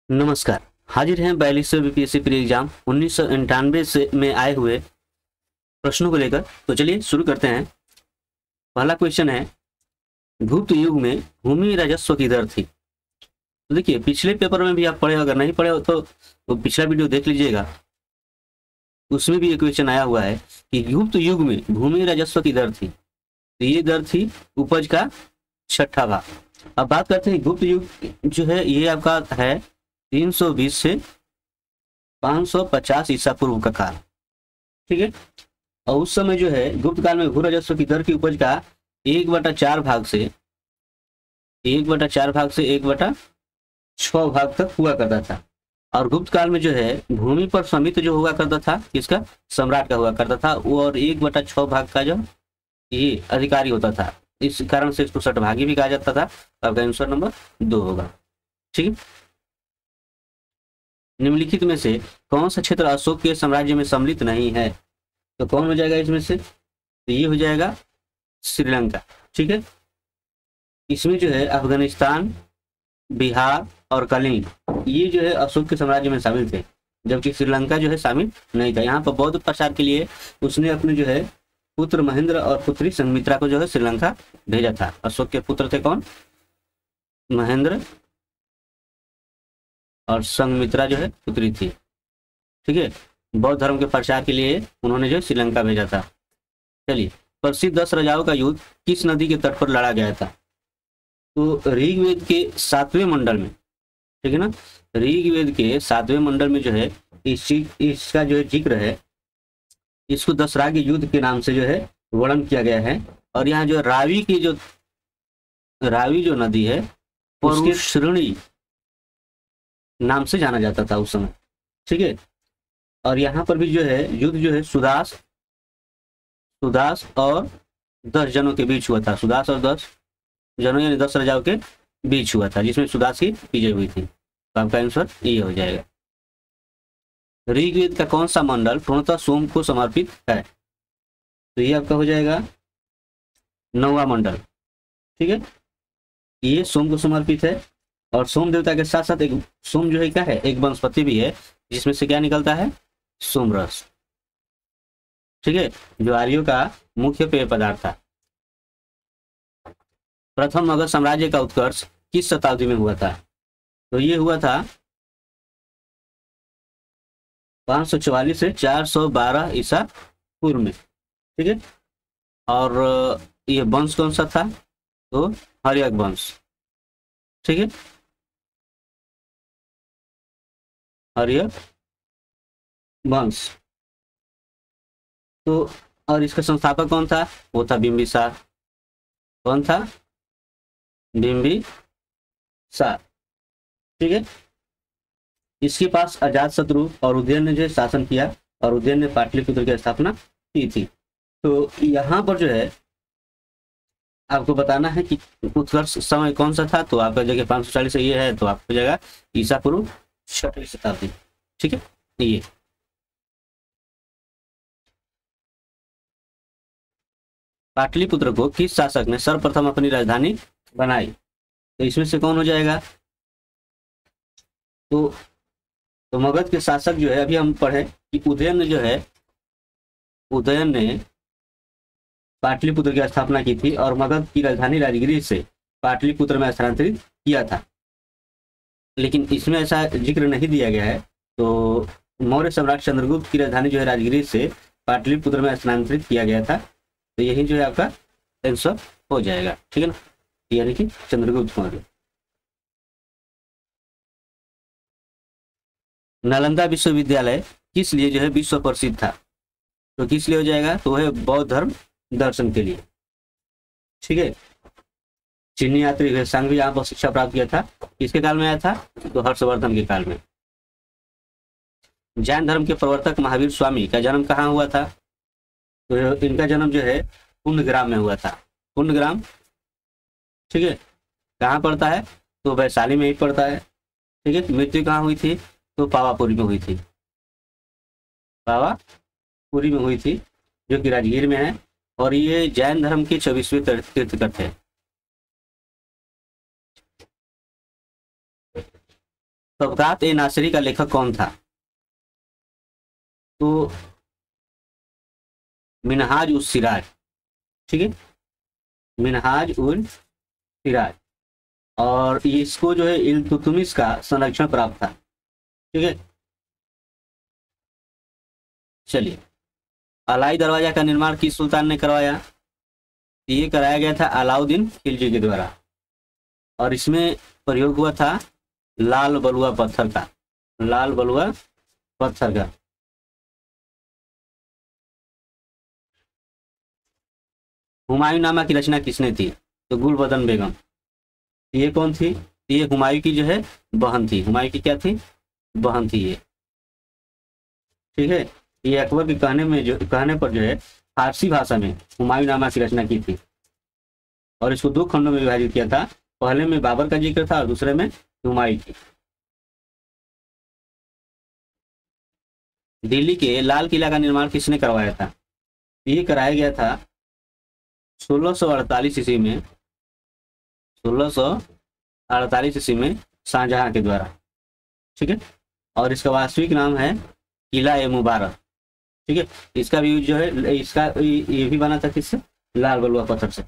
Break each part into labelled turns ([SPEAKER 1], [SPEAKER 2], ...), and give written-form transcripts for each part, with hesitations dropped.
[SPEAKER 1] नमस्कार। हाजिर हैं 42वें बीपीएससी प्री एग्जाम 1991 से में आए हुए प्रश्नों को लेकर। तो चलिए शुरू करते हैं। पहला क्वेश्चन है, गुप्त युग में भूमि राजस्व की दर थी। तो देखिए, पिछले पेपर में भी आप पढ़े, अगर नहीं पढ़े हो तो पिछला वीडियो देख लीजिएगा, उसमें भी ये क्वेश्चन आया हुआ है कि गुप्त युग में भूमि राजस्व की दर थी। तो ये दर थी उपज का छठा भाग। अब बात करते हैं, गुप्त युग जो है ये आपका है 320 से 550 ईसा पूर्व का काल। ठीक है। और उस समय जो है गुप्त काल में भू राजस्व की दर की उपज का 1/4 भाग से 1/6 भाग तक हुआ करता था। और गुप्त काल में जो है भूमि पर स्वामित्व जो हुआ करता था किसका, सम्राट का हुआ करता था वो, और 1/6 भाग का जो ये अधिकारी होता था। इस कारण से इसको षटभागी भी कहा जाता था। आपका आंसर नंबर 2 होगा। ठीक है। निम्नलिखित में से कौन सा क्षेत्र अशोक के साम्राज्य में सम्मिलित नहीं है? तो कौन हो जाएगा इसमें से? तो ये हो जाएगा श्रीलंका। ठीक है। इसमें जो है अफगानिस्तान, बिहार और कलिंग, ये जो है अशोक के साम्राज्य में शामिल थे, जबकि श्रीलंका जो है शामिल नहीं था। यहाँ पर बौद्ध प्रचार के लिए उसने अपने जो है पुत्र महेंद्र और पुत्री संघमित्रा को जो है श्रीलंका भेजा था। अशोक के पुत्र थे कौन? महेंद्र, और संघमित्रा जो है पुत्री थी। ठीक है। बौद्ध धर्म के प्रचार के लिए उन्होंने जो श्रीलंका भेजा था। चलिए, प्रसिद्ध 10 राजाओं का युद्ध किस नदी के तट पर लड़ा गया था? तो ऋग्वेद के 7वें मंडल में, ठीक है ना, ऋग्वेद के 7वें मंडल में जो है इसका जो है जिक्र है। इसको दशराग युद्ध के नाम से जो है वर्णन किया गया है। और यहाँ जो रावी जो नदी है उसके श्रेणी नाम से जाना जाता था उस समय। ठीक है। और यहाँ पर भी जो है युद्ध जो है सुदास और 10 जनों के बीच हुआ था। सुदास और 10 जनों यानी 10 राजाओं के बीच हुआ था, जिसमें सुदास की विजय हुई थी। तो आपका आंसर ये हो जाएगा। ऋग्वेद का कौन सा मंडल पूर्णतः सोम को समर्पित है? तो ये आपका हो जाएगा 9वां मंडल। ठीक है। ये सोम को समर्पित है। और सोम देवता के साथ साथ एक सोम जो है क्या है, एक वनस्पति भी है, जिसमें से क्या निकलता है, सोमरस। ठीक है। जो आर्यों का मुख्य पेय पदार्थ था। प्रथम मगध साम्राज्य का उत्कर्ष किस शताब्दी में हुआ था? तो ये हुआ था 544 से 412 ईसा पूर्व में। ठीक है। और ये वंश कौन सा था? तो हर्यक वंश। ठीक है। हर्यक वंश। तो और इसका संस्थापक कौन था? वो था बिंबिसार। कौन था? बिंबिसार। ठीक है। इसके पास अजातशत्रु और उदयन ने जो शासन किया, और उदयन ने पाटलिपुत्र की स्थापना की थी। तो यहाँ पर जो है आपको बताना है कि उत्कर्ष समय कौन सा था। तो आपका जगह 540 से ये है, तो आपको जगह ईसा पूर्व 6वीं शताब्दी। ठीक है। ये पाटलिपुत्र को किस शासक ने सर्वप्रथम अपनी राजधानी बनाई? तो इसमें से कौन हो जाएगा? तो मगध के शासक जो है, अभी हम पढ़े कि उदयन ने पाटलिपुत्र की स्थापना की थी, और मगध की राजधानी राजगिरी से पाटलिपुत्र में स्थानांतरित किया था। लेकिन इसमें ऐसा जिक्र नहीं दिया गया है। तो मौर्य सम्राट चंद्रगुप्त की राजधानी जो है राजगिरी से पाटलिपुत्र में स्थानांतरित किया गया था। तो यही जो है आपका आंसर हो जाएगा। ठीक है ना, यानी कि चंद्रगुप्त मौर्य। नालंदा विश्वविद्यालय किस लिए जो है विश्व प्रसिद्ध था? तो किस लिए हो जाएगा? तो है बौद्ध धर्म दर्शन के लिए। ठीक है। चीनी यात्री हुएसांग भी यहाँ पर शिक्षा प्राप्त किया था। किसके काल में आया था? तो हर्षवर्धन के काल में। जैन धर्म के प्रवर्तक महावीर स्वामी का जन्म कहाँ हुआ था? तो इनका जन्म जो है कुंडग्राम में हुआ था। कुंडग्राम। ठीक है। कहाँ पड़ता है? तो वैशाली में ही पड़ता है। ठीक है। मृत्यु कहाँ हुई थी? तो पावापुरी में हुई थी। पावापुरी में हुई थी, जो कि राजगीर में है। और ये जैन धर्म के 24वें तीर्थंकर थे। तबकात ए नासिरी का लेखक कौन था? तो मिनहाज उस सिराज, ठीक है, मिनहाज उल सिराज। और इसको जो है इल्तुतमिश का संरक्षण प्राप्त था, ठीक है। चलिए, अलाई दरवाजा का निर्माण किस सुल्तान ने करवाया? ये कराया गया था अलाउद्दीन खिलजी के द्वारा, और इसमें प्रयोग हुआ था लाल बलुआ पत्थर का, लाल बलुआ पत्थर का। हुमायूंनामा की रचना किसने थी? तो गुलबदन बेगम। ये कौन थी? ये हुमायूं की जो है बहन थी। हुमायूं की क्या थी? बहन थी ये, ठीक है। ये अकबर के कहने पर जो है फारसी भाषा में हुमायूंनामा की रचना की थी, और इसको 2 खंडों में विभाजित किया था। पहले में बाबर का जिक्र था और दूसरे में हुमायूं की। दिल्ली के लाल किला का निर्माण किसने करवाया था? ये कराया गया था 1648 ईस्वी में, 1648 ईस्वी में शाहजहां के द्वारा, ठीक है। और इसका वास्तविक नाम है किला ए मुबारक, ठीक है। इसका भी जो है इसका ये भी बना था किससे? लाल बलुआ पत्थर से।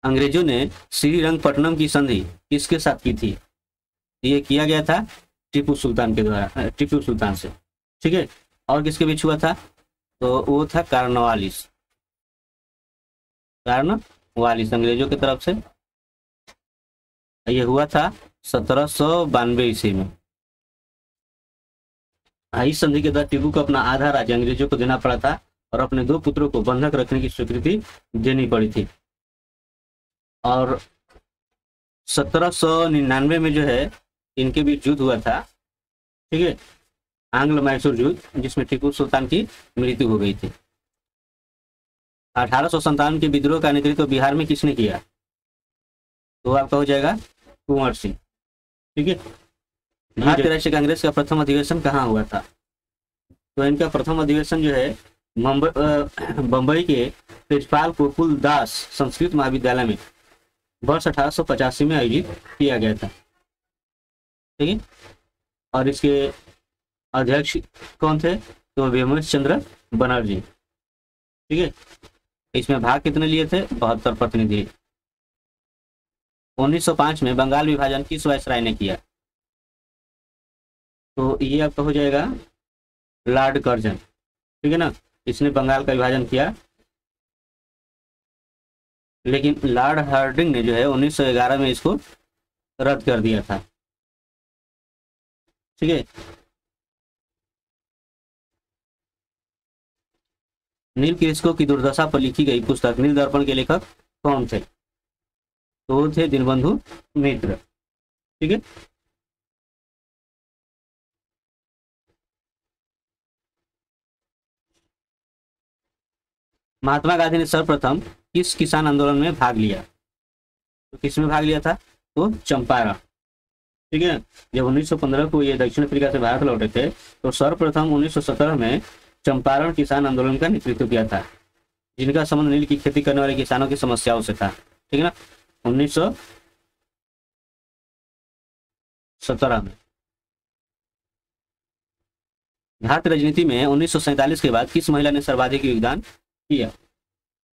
[SPEAKER 1] अंग्रेजों ने श्रीरंगपट्टनम की संधि किसके साथ की थी? ये किया गया था टीपू सुल्तान के द्वारा, टीपू सुल्तान से, ठीक है। और किसके बीच हुआ था? तो वो था कार्नवालिस, कार्नवालिस अंग्रेजों की तरफ से। ये हुआ था 1792 ईस्वी में। इस संधि के द्वारा टीपू को अपना आधा राज्य अंग्रेजों को देना पड़ा था, और अपने 2 पुत्रों को बंधक रखने की स्वीकृति देनी पड़ी थी। और 1799 में जो है इनके बीच युद्ध हुआ था, ठीक है, आंग्ल मैसूर युद्ध, जिसमें टीपू सुल्तान की मृत्यु हो गई थी। 1857 के विद्रोह का नेतृत्व बिहार में किसने किया? तो आपका हो जाएगा कुंवर सिंह, ठीक है। भारतीय राष्ट्रीय कांग्रेस का प्रथम अधिवेशन कहाँ हुआ था? तो इनका प्रथम अधिवेशन जो है बम्बई के तेजपाल गोकुल दास संस्कृत महाविद्यालय में वर्ष 1885 में आयोजित किया गया था, ठीक है। और इसके अध्यक्ष कौन थे? तो व्योमेश चंद्र बनर्जी, ठीक है। इसमें भाग कितने लिए थे? 72 प्रतिनिधि। 1905 में बंगाल विभाजन किस वायसराय ने किया? तो ये आपका हो जाएगा लॉर्ड कर्जन, ठीक है ना। इसने बंगाल का विभाजन किया, लेकिन लॉर्ड हार्डिंग ने जो है 1911 में इसको रद्द कर दिया था, ठीक है। नील कृषकों की दुर्दशा पर लिखी गई पुस्तक नील दर्पण के लेखक कौन थे? तो थे दीनबंधु मित्र, ठीक है। महात्मा गांधी ने सर्वप्रथम किस किसान आंदोलन में भाग लिया? तो किस में भाग लिया था? तो चंपारण, ठीक है। जब 1915 को ये दक्षिण अफ्रीका से भारत लौटे थे, तो सर्वप्रथम 1917 में चंपारण किसान आंदोलन का नेतृत्व किया था, जिनका संबंध नील की खेती करने वाले किसानों की समस्याओं से था, ठीक है ना। 1917 में। भारतीय राजनीति में 1947 के बाद किस महिला ने सर्वाधिक योगदान किया?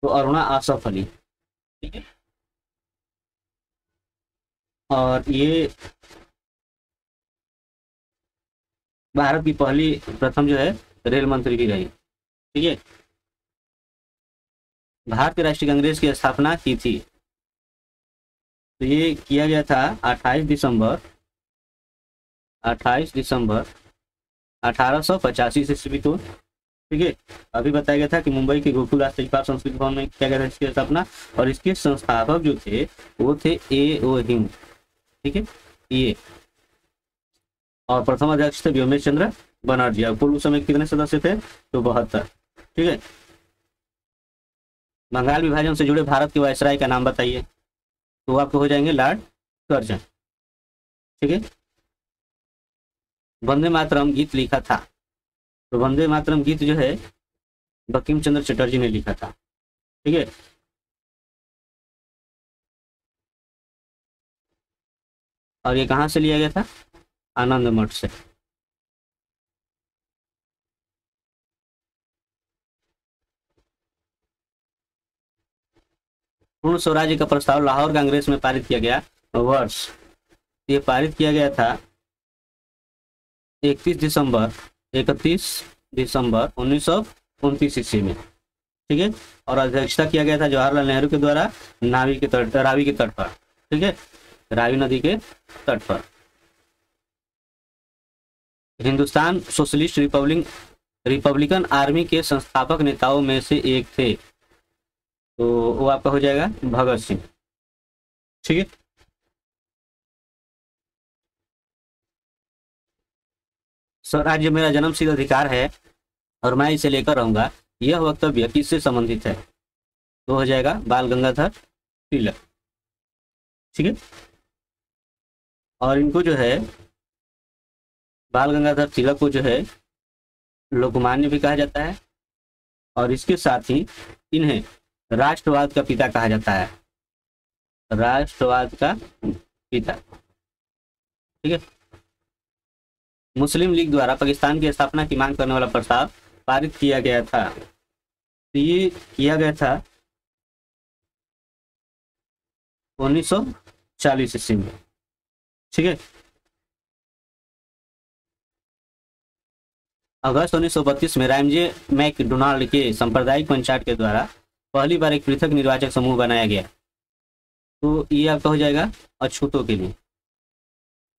[SPEAKER 1] तो अरुणा आसफ अली, ठीक है। और ये भारत की पहली प्रथम जो है रेल मंत्री भी रही, ठीक है। भारतीय राष्ट्रीय कांग्रेस की स्थापना की थी, तो ये किया गया था 28 दिसंबर 1885 ईस्वी को, ठीक है। अभी बताया गया था कि मुंबई के गोकुलदास तेजपाल संस्कृत भवन में किया गया था इसकी स्थापना, और इसके संस्थापक जो थे वो थे A.O. हिंद, ठीक है, ये। और प्रथम अध्यक्ष थे व्योमेश चंद्र बनर्जी। और कुल उस समय कितने सदस्य थे? तो 72, ठीक है। बंगाल विभाजन से जुड़े भारत के वायसराय का नाम बताइए? तो आपको हो जाएंगे लॉर्ड कर्जन, ठीक है। वंदे मातरम गीत लिखा था? तो वंदे मातरम गीत जो है बंकिम चंद्र चटर्जी ने लिखा था, ठीक है। और ये कहाँ से लिया गया था? आनंद मठ से। पूर्ण स्वराज्य का प्रस्ताव लाहौर कांग्रेस में पारित किया गया वर्ष, ये पारित किया गया था 31 दिसंबर 1929 ईस्वी में। ठीक है, और अध्यक्षता किया गया था जवाहरलाल नेहरू के द्वारा रावी के तट पर। ठीक है, रावी नदी के तट पर। हिंदुस्तान सोशलिस्ट रिपब्लिकन आर्मी के संस्थापक नेताओं में से एक थे, तो वो आपका हो जाएगा भगत सिंह। ठीक है, स्वराज्य मेरा जन्मसिद्ध अधिकार है और मैं इसे लेकर रहूंगा, यह वक्तव्य किससे संबंधित है? तो हो जाएगा बाल गंगाधर तिलक। ठीक है, और इनको जो है बाल गंगाधर तिलक को जो है लोकमान्य भी कहा जाता है, और इसके साथ ही इन्हें राष्ट्रवाद का पिता कहा जाता है, राष्ट्रवाद का पिता। ठीक है, मुस्लिम लीग द्वारा पाकिस्तान की स्थापना की मांग करने वाला प्रस्ताव पारित किया गया था, तो ये किया गया था 1940 ईस्वी में। ठीक है, अगस्त 1932 में रामजे मैकडोनाल्ड के सांप्रदायिक पंचायत के द्वारा पहली बार एक पृथक निर्वाचक समूह बनाया गया, तो ये आपका हो जाएगा अछूतों के लिए।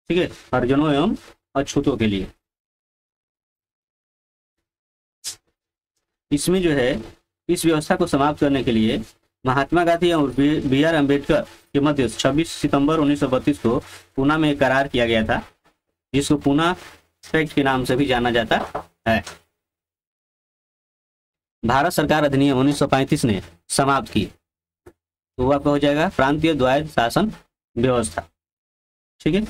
[SPEAKER 1] ठीक है, हरिजनों एवं अछूतों के लिए। इसमें जो है इस व्यवस्था को समाप्त करने के लिए महात्मा गांधी और बी आर अम्बेडकर के मध्य 26 सितंबर 1932 को पूना में एक करार किया गया था, जिसको पूना पैक्ट के नाम से भी जाना जाता है। भारत सरकार अधिनियम 1935 ने समाप्त की, तो वो आपका हो जाएगा प्रांतीय द्वैध शासन व्यवस्था। ठीक है,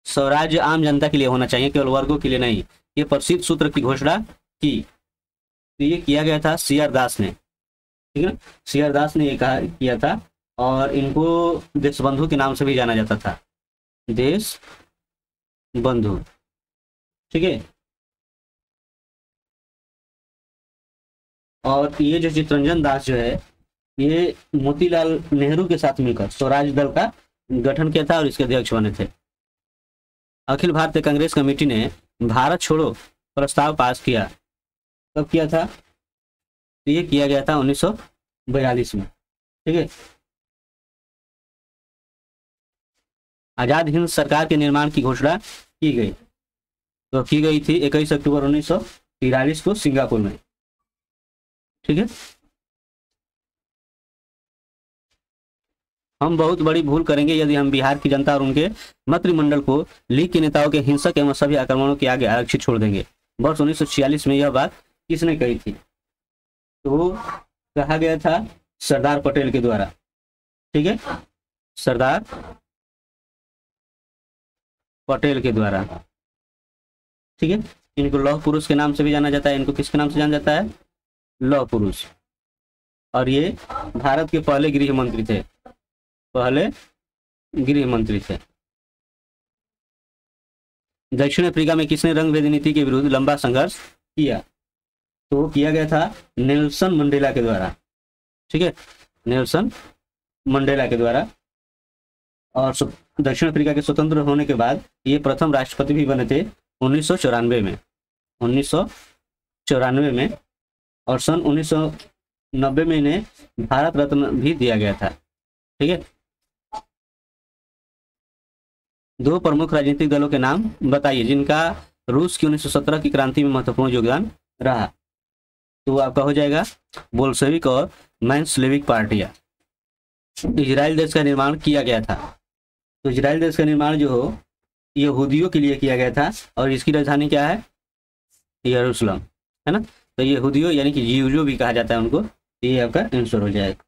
[SPEAKER 1] स्वराज्य आम जनता के लिए होना चाहिए, केवल वर्गों के लिए नहीं, ये प्रसिद्ध सूत्र की घोषणा की, तो ये किया गया था सी.आर. दास ने। ठीक है, सी.आर. दास ने ये कहा किया था, और इनको देशबंधु के नाम से भी जाना जाता था, देश बंधु। ठीक है, और ये जो चित्तरंजन दास जो है, ये मोतीलाल नेहरू के साथ मिलकर स्वराज दल का गठन किया था और इसके अध्यक्ष बने थे। अखिल भारतीय कांग्रेस कमेटी ने भारत छोड़ो प्रस्ताव पास किया, कब किया था? तो ये किया गया था 1942 में। ठीक है, आजाद हिंद सरकार के निर्माण की घोषणा की गई, तो की गई थी 21 अक्टूबर 1943 को सिंगापुर में। ठीक है, हम बहुत बड़ी भूल करेंगे यदि हम बिहार की जनता और उनके मंत्रिमंडल को लीग के नेताओं के हिंसक एवं सभी आक्रमणों के आगे आरक्षित छोड़ देंगे। वर्ष 1946 में यह बात किसने कही थी? तो कहा गया था सरदार पटेल के द्वारा। ठीक है, सरदार पटेल के द्वारा। ठीक है, इनको लौह पुरुष के नाम से भी जाना जाता है। इनको किसके नाम से जाना जाता है? लौह पुरुष। और ये भारत के पहले गृह मंत्री थे, पहले गृह मंत्री थे। दक्षिण अफ्रीका में किसने रंग भेद नीति के विरुद्ध लंबा संघर्ष किया? तो किया गया था नेल्सन मंडेला के द्वारा। ठीक है, नेल्सन मंडेला के द्वारा। और दक्षिण अफ्रीका के स्वतंत्र होने के बाद ये प्रथम राष्ट्रपति भी बने थे 1994 में, 1994 में। और सन 1990 में इन्हें भारत रत्न भी दिया गया था। ठीक है, दो प्रमुख राजनीतिक दलों के नाम बताइए जिनका रूस की 1917 की क्रांति में महत्वपूर्ण योगदान रहा। तो आपका हो जाएगा बोल्शेविक और मेंशेविक पार्टियां। इजराइल देश का निर्माण किया गया था। तो इजराइल देश का निर्माण जो हो यहूदियों के लिए किया गया था, और इसकी राजधानी क्या है? यरूशलेम, है ना। तो यहूदियों यानी कि जीव भी कहा जाता है उनको, ये आपका आंसर हो जाएगा।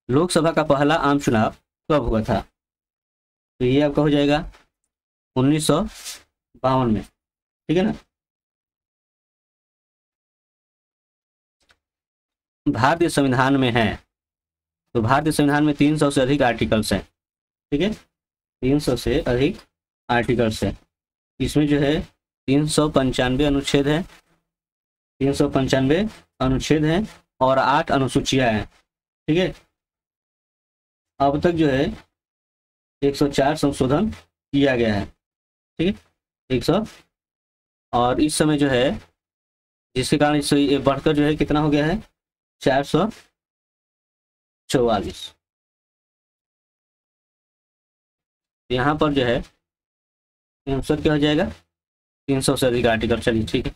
[SPEAKER 1] लोकसभा का पहला आम चुनाव कब हुआ था? तो ये आपका हो जाएगा 1952 में। ठीक है ना। भारतीय संविधान में है, तो भारतीय संविधान में 300 से अधिक आर्टिकल्स हैं। ठीक है, 300 से अधिक आर्टिकल्स हैं। इसमें जो है 395 अनुच्छेद है, 395 अनुच्छेद हैं और 8 अनुसूचियां हैं। ठीक है, अब तक जो है 104 संशोधन किया गया है। ठीक है, 100, और इस समय जो है जिसके कारण इससे ये बढ़कर जो है कितना हो गया है 444। यहाँ पर जो है आंसर क्या हो जाएगा 300 से अधिक आर्टिकल। चलिए ठीक है।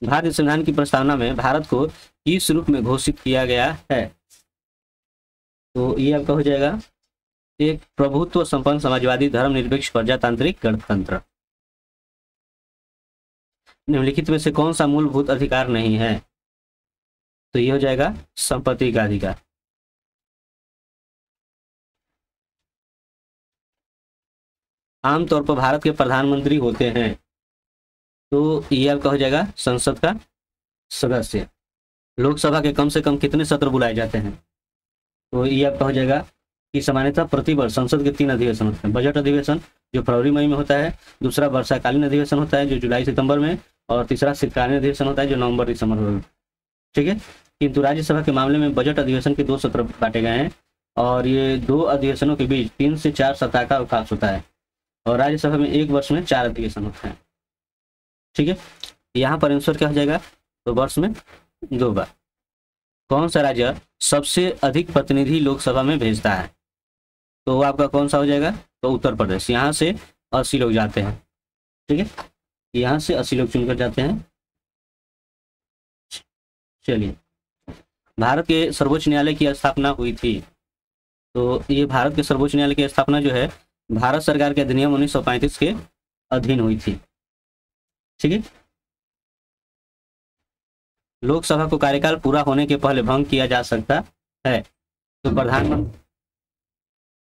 [SPEAKER 1] भारतीय संविधान की प्रस्तावना में भारत को किस रूप में घोषित किया गया है, तो ये आपका हो जाएगा एक प्रभुत्व संपन्न समाजवादी धर्मनिरपेक्ष प्रजातांत्रिक गणतंत्र। निम्नलिखित में से कौन सा मूलभूत अधिकार नहीं है, तो ये हो जाएगा संपत्ति का अधिकार। आमतौर पर भारत के प्रधानमंत्री होते हैं, तो ये आपका हो जाएगा संसद का सदस्य। लोकसभा के कम से कम कितने सत्र बुलाए जाते हैं, तो ये आपका हो जाएगा कि सामान्यतः प्रतिवर्ष संसद के 3 अधिवेशन होते हैं। बजट अधिवेशन जो फरवरी मई में होता है, दूसरा वर्षाकालीन अधिवेशन होता है जो जुलाई सितंबर में, और तीसरा शीतकालीन अधिवेशन होता है जो नवंबर दिसंबर में। ठीक है, किंतु राज्यसभा के मामले में बजट अधिवेशन के 2 सत्र बांटे गए हैं, और ये 2 अधिवेशनों के बीच 3 से 4 सप्ताह का अवकाश होता है, और राज्यसभा में एक वर्ष में 4 अधिवेशन होते हैं। ठीक है, यहाँ पर आंसर क्या हो जाएगा, तो वर्ष में 2 बार। कौन सा राज्य सबसे अधिक प्रतिनिधि लोकसभा में भेजता है, तो वो आपका कौन सा हो जाएगा, तो उत्तर प्रदेश। यहाँ से 80 लोग जाते हैं। ठीक है, यहाँ से 80 लोग चुनकर जाते हैं। चलिए, भारत के सर्वोच्च न्यायालय की स्थापना हुई थी, तो ये भारत के सर्वोच्च न्यायालय की स्थापना जो है भारत सरकार के अधिनियम 1935 के अधीन हुई थी। ठीक है, लोकसभा को कार्यकाल पूरा होने के पहले भंग किया जा सकता है, तो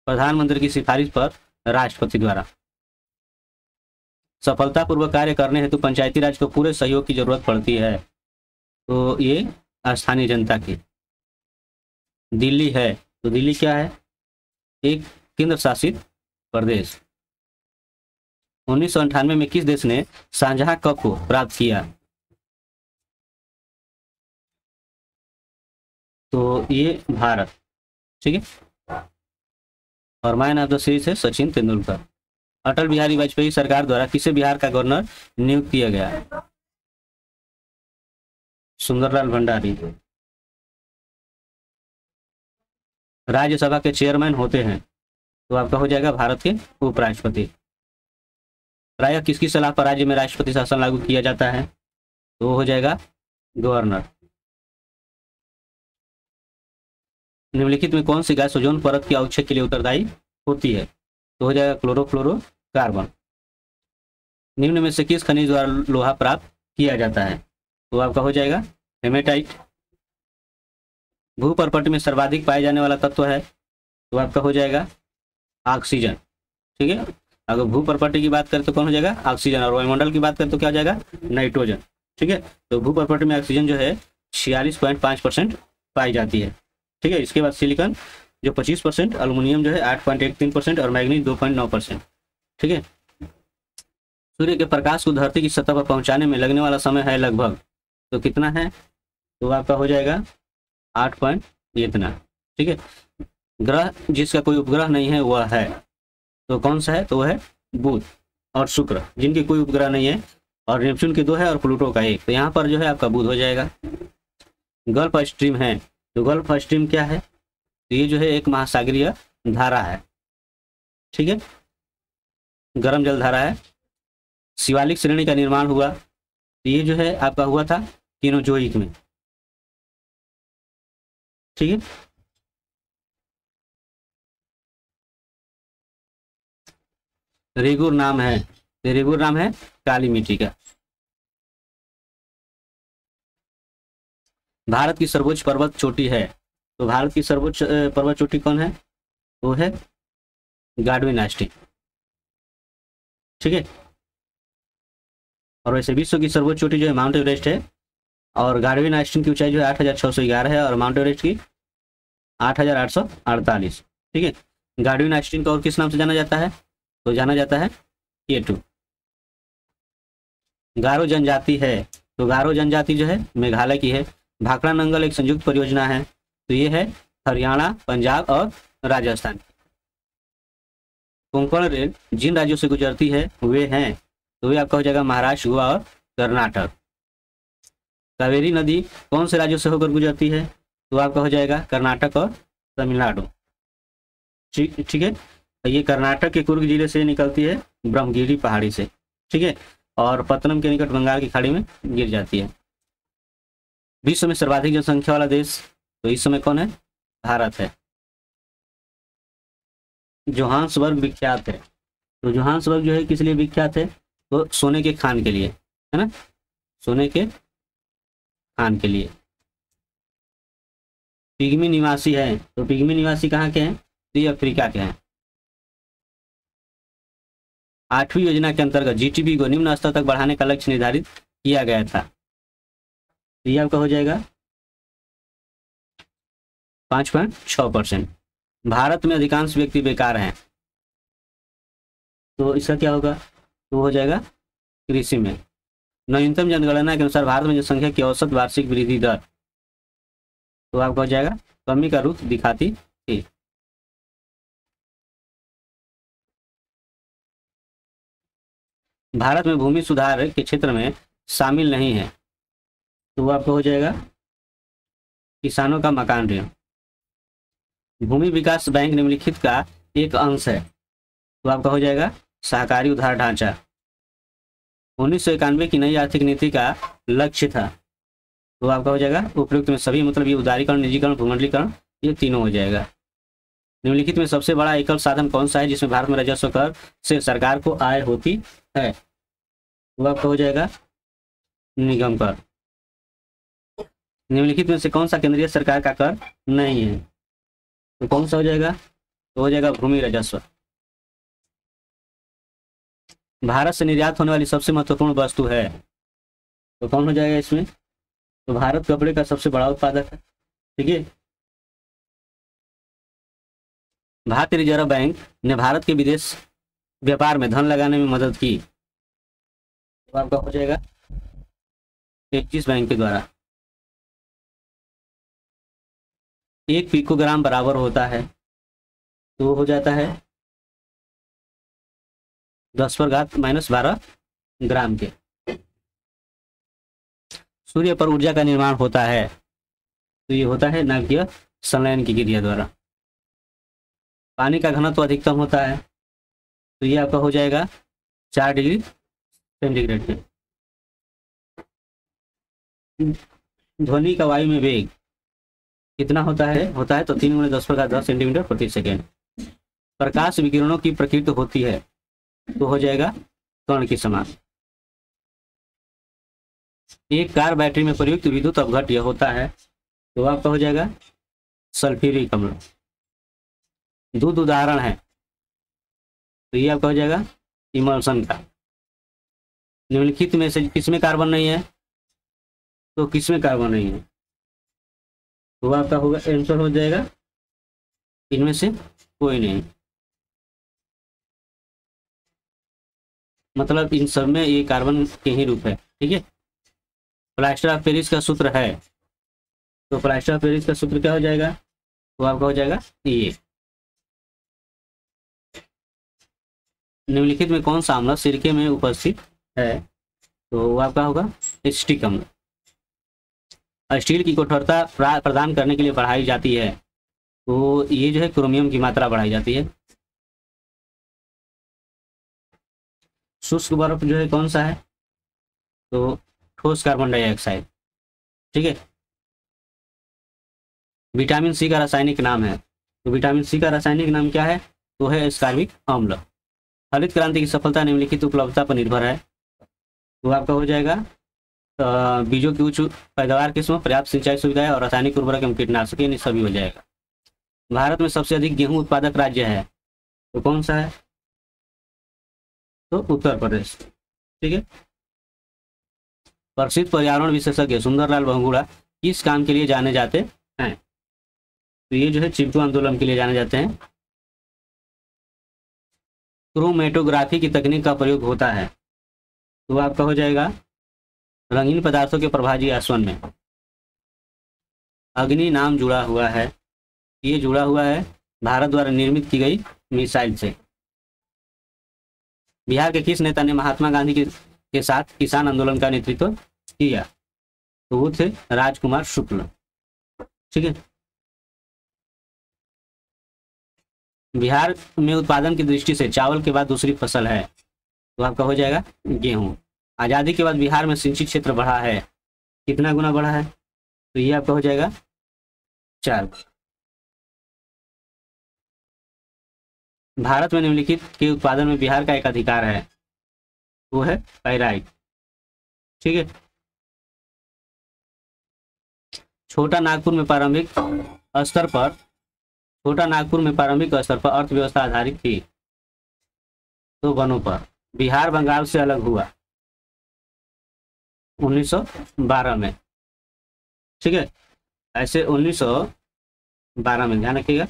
[SPEAKER 1] प्रधानमंत्री की सिफारिश पर राष्ट्रपति द्वारा। सफलतापूर्वक कार्य करने हेतु पंचायती राज को पूरे सहयोग की जरूरत पड़ती है, तो ये स्थानीय जनता की। दिल्ली है, तो दिल्ली क्या है, एक केंद्र शासित प्रदेश। 1998 में किस देश ने शाहजहां कप को प्राप्त किया, तो ये भारत। ठीक है, और मैन ऑफ द सीरीज है सचिन तेंदुलकर। अटल बिहारी वाजपेयी सरकार द्वारा किसे बिहार का गवर्नर नियुक्त किया गया, सुंदरलाल भंडारी। राज्यसभा के चेयरमैन होते हैं, तो आपका हो जाएगा भारत के उपराष्ट्रपति। प्रायः किसकी सलाह पर राज्य में राष्ट्रपति शासन लागू किया जाता है, तो हो जाएगा गवर्नर। निम्नलिखित में कौन सी गैस ओजोन परत की अवक्षय के लिए उत्तरदायी होती है, तो हो जाएगा क्लोरोफ्लोरोकार्बन। निम्न में से किस खनिज द्वारा लोहा प्राप्त किया जाता है, तो आपका हो जाएगा हेमेटाइट। भूपर्पट में सर्वाधिक पाए जाने वाला तत्व है, तो आपका हो जाएगा ऑक्सीजन। ठीक है, अगर भूपर्पटी की बात करें तो कौन हो जाएगा ऑक्सीजन, और वायुमंडल की बात करें तो क्या हो जाएगा नाइट्रोजन। ठीक है, तो भूपर्पट में ऑक्सीजन जो है 46.5% पाई जाती है। ठीक है, इसके बाद सिलिकॉन जो 25%, अल्युमिनियम जो है 8.13% और मैग्नीज 2.9%। ठीक है, सूर्य के प्रकाश को धरती की सतह पर पहुंचाने में लगने वाला समय है लगभग, तो कितना है, तो आपका हो जाएगा 8 पॉइंट इतना। ठीक है, ग्रह जिसका कोई उपग्रह नहीं है वह है, तो कौन सा है, तो वह है बुध और शुक्र, जिनके कोई उपग्रह नहीं है, और नेपच्यून के 2 है और प्लूटो का 1, तो यहाँ पर जो है आपका बुध हो जाएगा। गल्फ स्ट्रीम है, तो गल्फ स्ट्रीम क्या है, तो ये जो है एक महासागरीय धारा है। ठीक है, गर्म जल धारा है। शिवालिक श्रेणी का निर्माण हुआ, तो ये जो है आपका हुआ था कीनोजोइक में। ठीक है, रेगुर नाम है, रेगुर नाम है काली मिट्टी का। भारत की सर्वोच्च पर्वत चोटी है, तो भारत की सर्वोच्च पर्वत चोटी कौन है, वो है गाडविन आस्टीन। ठीक है, और वैसे विश्व की सर्वोच्च चोटी जो है माउंट एवरेस्ट है, और गार्डविन आइसलैंड की ऊंचाई जो है 8,611 है, और माउंट एवरेस्ट की 8,848। ठीक है, गार्डविन आइसलैंड को और किस नाम से जाना जाता है? तो जाना जाता है K2। गारो जनजाति है, तो गारो जनजाति जो है मेघालय की है। भाखड़ा नंगल एक संयुक्त परियोजना है, तो ये है हरियाणा, पंजाब और राजस्थान। कोंकण रेल जिन राज्यों से गुजरती है वे हैं, तो वे आपका हो जाएगा महाराष्ट्र, गोवा और कर्नाटक। कावेरी नदी कौन से राज्यों से होकर गुजरती है? तो आपका हो जाएगा कर्नाटक और तमिलनाडु। ठीक है, ये कर्नाटक के कुर्ग जिले से निकलती है ब्रह्मगिरी पहाड़ी से। ठीक है, और पत्तनम के निकट बंगाल की खाड़ी में गिर जाती है। विश्व में सर्वाधिक जनसंख्या वाला देश तो इस समय कौन है? भारत है। जोहान्सबर्ग विख्यात है, तो जोहान्सबर्ग जो है किस लिए विख्यात है? तो सोने के खान के लिए, है ना, सोने के खान के लिए। पिग्मी निवासी है, तो पिग्मी निवासी कहाँ के हैं? तो ये अफ्रीका के हैं। 8वीं योजना के अंतर्गत जीडीपी को निम्न स्तर तक बढ़ाने का लक्ष्य निर्धारित किया गया था, तो ये आपका हो जाएगा 5.6%। भारत में अधिकांश व्यक्ति बेकार हैं, तो इसका क्या होगा? तो हो जाएगा कृषि में। नवीनतम जनगणना के अनुसार भारत में जनसंख्या की औसत वार्षिक वृद्धि दर, तो आपका हो जाएगा कमी का रुख दिखाती थी। भारत में भूमि सुधार के क्षेत्र में शामिल नहीं है, तो वो आपका हो जाएगा किसानों का मकान ऋण। भूमि विकास बैंक निम्नलिखित का एक अंश है, तो आपका हो जाएगा सहकारी उधार ढांचा। 1991 की नई आर्थिक नीति का लक्ष्य था, तो आपका हो जाएगा उपयुक्त में सभी, मतलब ये उदारीकरण, निजीकरण, भूमंडलीकरण, ये तीनों हो जाएगा। निम्नलिखित में सबसे बड़ा एकल साधन कौन सा है जिसमें भारत में राजस्व कर से सरकार को आय होती है? तो आपका हो जाएगा निगम कर। निम्नलिखित में से कौन सा केंद्रीय सरकार का कर नहीं है? तो कौन सा हो जाएगा? तो हो जाएगा भूमि राजस्व। भारत से निर्यात होने वाली सबसे महत्वपूर्ण वस्तु है, तो कौन हो जाएगा इसमें? तो भारत कपड़े का सबसे बड़ा उत्पादक है। ठीक है, भारतीय रिजर्व बैंक ने भारत के विदेश व्यापार में धन लगाने में मदद की, तो आपका हो जाएगा एक्सिस बैंक के द्वारा। 1 पिकोग्राम बराबर होता है, तो हो जाता है 10⁻⁻12 ग्राम के। सूर्य पर ऊर्जा का निर्माण होता है, तो ये होता है नाभिकीय संलयन की क्रिया द्वारा। पानी का घनत्व अधिकतम होता है, तो ये आपका हो जाएगा 4 डिग्री सेंटीग्रेड पे। ध्वनि का वायु में वेग कितना होता है? तो 3×10⁻10 सेंटीमीटर प्रति सेकेंड। प्रकाश विकिरणों की प्रकृति होती है, तो हो जाएगा कण के समान। एक कार बैटरी में प्रयुक्त विद्युत अपघट्य होता है, तो आपका हो जाएगा सल्फ्यूरिक अम्ल। दूध उदाहरण है, तो ये आपका हो जाएगा इमल्शन का। निम्नलिखित में से किसमें कार्बन नहीं है? तो किसमें कार्बन नहीं है? तो आपका होगा आंसर हो जाएगा इनमें से कोई नहीं, मतलब इन सब में ये कार्बन के ही रूप है। ठीक है, प्लास्टर ऑफ पेरिस का सूत्र है, तो प्लास्टर ऑफ पेरिस का सूत्र क्या हो जाएगा? तो आपका हो जाएगा ये। निम्नलिखित में कौन सा अम्ल सिरके में उपस्थित है? तो वो आपका होगा एसिटिक अम्ल। स्टील की कठोरता प्रदान करने के लिए बढ़ाई जाती है, तो ये जो है क्रोमियम की मात्रा बढ़ाई जाती है। शुष्क बर्फ जो है कौन सा है? तो ठोस कार्बन डाइऑक्साइड। ठीक है, विटामिन सी का रासायनिक नाम है, तो विटामिन सी का रासायनिक नाम क्या है? तो है एस्कॉर्बिक अम्ल। हरित क्रांति की सफलता निम्नलिखित उपलब्धता पर निर्भर है, तो आपका हो जाएगा बीजों की उच्च पैदावार किस्म, पर्याप्त सिंचाई सुविधाएं और रासायनिक उर्वरक एवं कीटनाशक, ये सभी हो जाएगा। भारत में सबसे अधिक गेहूं उत्पादक राज्य है, तो कौन सा है? तो उत्तर प्रदेश। ठीक है, प्रसिद्ध पर्यावरण विशेषज्ञ सुंदरलाल बहुगुणा किस काम के लिए जाने जाते हैं? तो ये जो है चिपको आंदोलन के लिए जाने जाते हैं। क्रोमेटोग्राफी की तकनीक का प्रयोग होता है, तो आपका हो जाएगा रंगीन पदार्थों के प्रभाजी आसवन में। अग्नि नाम जुड़ा हुआ है, ये जुड़ा हुआ है भारत द्वारा निर्मित की गई मिसाइल से। बिहार के किस नेता ने महात्मा गांधी के साथ किसान आंदोलन का नेतृत्व किया? तो वो थे राजकुमार शुक्ल। ठीक है। बिहार में उत्पादन की दृष्टि से चावल के बाद दूसरी फसल है, तो आपका हो जाएगा गेहूं। आज़ादी के बाद बिहार में सिंचित क्षेत्र बढ़ा है, कितना गुना बढ़ा है? तो ये आपका हो जाएगा 4। भारत में निम्नलिखित के उत्पादन में बिहार का एक अधिकार है, वो है पैराइट। ठीक है। छोटा नागपुर में प्रारंभिक स्तर पर अर्थव्यवस्था आधारित थी, तो वनों पर। बिहार बंगाल से अलग हुआ 1912 में। ठीक है, ऐसे 1912 में ध्यान रखिएगा।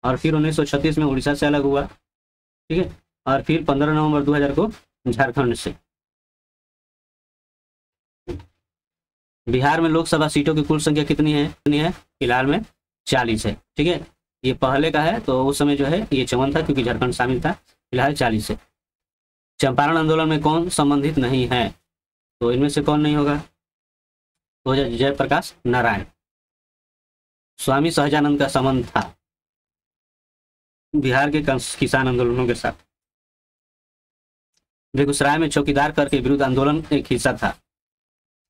[SPEAKER 1] और फिर 1936 में उड़ीसा से अलग हुआ। ठीक है, और फिर 15 नवंबर 2000 को झारखंड से। बिहार में लोकसभा सीटों की कुल संख्या कितनी है? फिलहाल में 40 है। ठीक है, ये पहले का है, तो उस समय जो है ये 54 था क्योंकि झारखंड शामिल था। फिलहाल 40 है। चंपारण आंदोलन में कौन संबंधित नहीं है? तो इनमें से कौन नहीं होगा? तो जयप्रकाश नारायण। स्वामी सहजानंद का संबंध था बिहार के किसान आंदोलनों के साथ। बेगूसराय में चौकीदार कर के विरुद्ध आंदोलन एक हिस्सा था,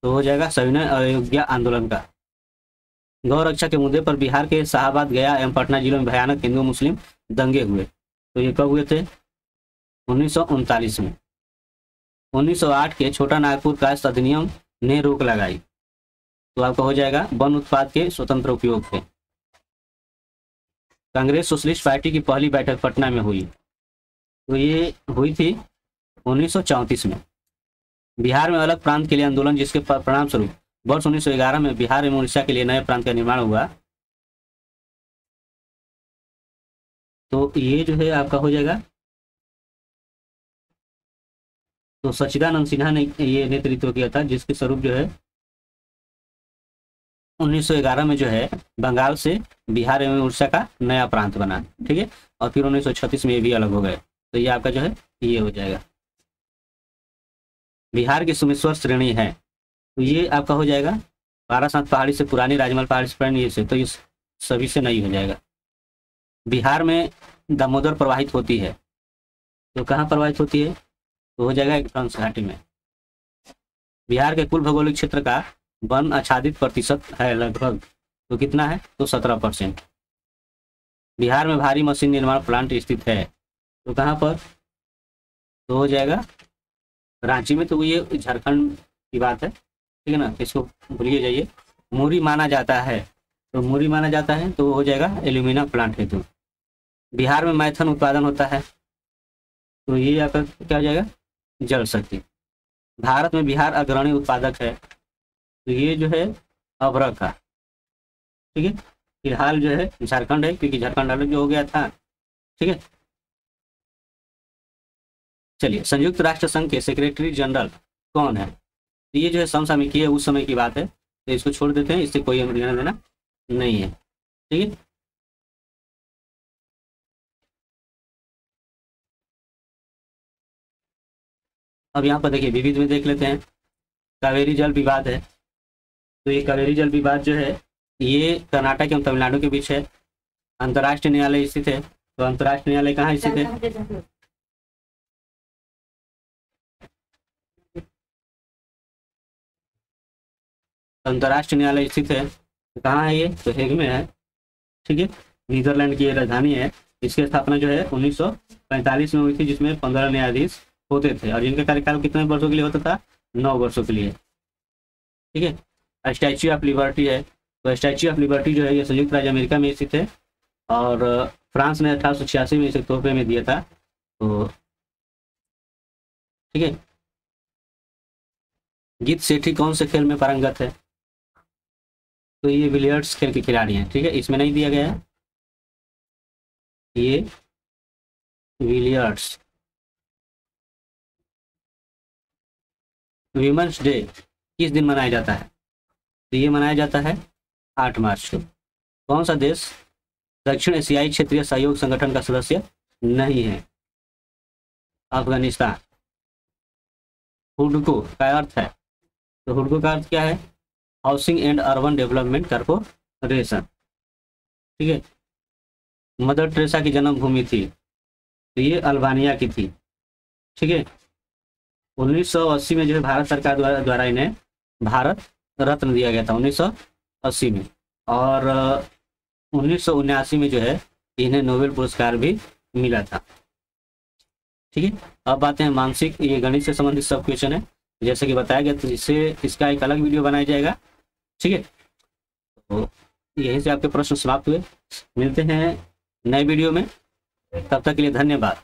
[SPEAKER 1] तो हो जाएगा सविनय अयोध्या आंदोलन का। गौ रक्षा के मुद्दे पर बिहार के शाहाबाद, गया एवं पटना जिलों में भयानक हिंदू मुस्लिम दंगे हुए, तो ये कब हुए थे? 1939 में। 1908 के छोटा नागपुर कायस्थ अधिनियम ने रोक लगाई, तो आपका हो जाएगा वन उत्पाद के स्वतंत्र उपयोग पे। कांग्रेस सोशलिस्ट पार्टी की पहली बैठक पटना में हुई, तो ये हुई थी 1934 में। बिहार में अलग प्रांत के लिए आंदोलन, जिसके परिणाम स्वरूप वर्ष 1911 में बिहार एवं उड़ीसा के लिए नए प्रांत का निर्माण हुआ, तो ये जो है आपका हो जाएगा, तो सच्चिदानंद सिन्हा ने ये नेतृत्व किया था, जिसके स्वरूप जो है 1911 में जो है बंगाल से बिहार एवं उड़ीसा का नया प्रांत बना। ठीक है, और फिर 1936 में ये भी अलग हो गए, तो ये आपका जो है ये हो जाएगा। बिहार की सुमेश्वर श्रेणी है, तो ये आपका हो जाएगा बारासात पहाड़ी से पुरानी, राजमहल पहाड़ी से पुरानी, ये से, तो ये सभी से नहीं हो जाएगा। बिहार में दामोदर प्रवाहित होती है, तो कहाँ प्रवाहित होती है? तो हो जाएगा ट्रांस घाटी में। बिहार के कुल भौगोलिक क्षेत्र का वन आच्छादित प्रतिशत है लगभग, तो कितना है? तो 17%। बिहार में भारी मशीन निर्माण प्लांट स्थित है, तो कहाँ पर? तो हो जाएगा रांची में, तो ये झारखंड की बात है। ठीक है ना, इसको भूलिए जाइए। मुरी माना जाता है, तो मुरी माना जाता है, तो हो जाएगा एल्यूमिना प्लांट हेतु। बिहार में मैथन उत्पादन होता है, तो ये आपका क्या हो जाएगा? जल शक्ति। भारत में बिहार अग्रणी उत्पादक है, तो ये जो है अभ्रक का। ठीक है, फिलहाल जो है झारखंड है, क्योंकि झारखंड अलग जो हो गया था। ठीक है, चलिए, संयुक्त राष्ट्र संघ के सेक्रेटरी जनरल कौन है? तो ये जो है समसामयिकी है, उस समय की बात है, तो इसको छोड़ देते हैं, इससे कोई लेना देना नहीं है। ठीक है, अब यहाँ पर देखिए विविध में देख लेते हैं। कावेरी जल विवाद है, तो ये कावेरी जल विवाद जो है ये कर्नाटक एवं तमिलनाडु के बीच है। अंतर्राष्ट्रीय न्यायालय स्थित है, तो अंतर्राष्ट्रीय न्यायालय कहाँ स्थित है? अंतर्राष्ट्रीय न्यायालय स्थित है, तो कहाँ है ये? तो हेग में है। ठीक है, नीदरलैंड की ये राजधानी है। इसकी स्थापना जो है 1945 में हुई थी, जिसमें 15 न्यायाधीश होते थे, और इनका कार्यकाल कितने वर्षों के लिए होता था? 9 वर्षों के लिए। ठीक है, स्टैच्यू ऑफ लिबर्टी है, तो स्टैच्यू ऑफ लिबर्टी जो है ये संयुक्त राज्य अमेरिका में स्थित है, और फ्रांस ने 1886 में इसे तोहफे में दिया था। तो ठीक है, गीत सेठी कौन से खेल में पारंगत है? तो ये बिलियर्ड्स खेल के खिलाड़ी हैं, ठीक है, इसमें नहीं दिया गया है। ये बिलियर्ड्स। वीमेंस डे किस दिन मनाया जाता है? तो ये मनाया जाता है 8 मार्च को। कौन सा देश दक्षिण एशियाई क्षेत्रीय सहयोग संगठन का सदस्य नहीं है? अफगानिस्तान। हुडको का अर्थ है, तो हुडको का अर्थ क्या है? Housing and urban development corporation, ठीक है। मदर टेरेसा की जन्मभूमि थी, तो ये अल्बानिया की थी, ठीक है। 1980 में जो है भारत सरकार द्वारा इन्हें भारत रत्न दिया गया था 1980 में, और 1979 में जो है इन्हें नोबेल पुरस्कार भी मिला था, ठीक है। अब आते हैं मानसिक, ये गणित से संबंधित सब क्वेश्चन है जैसे कि बताया गया, तो इससे इसका एक अलग वीडियो बनाया जाएगा, ठीक है। तो यहीं से आपके प्रश्न समाप्त हुए। मिलते हैं नए वीडियो में, तब तक के लिए धन्यवाद।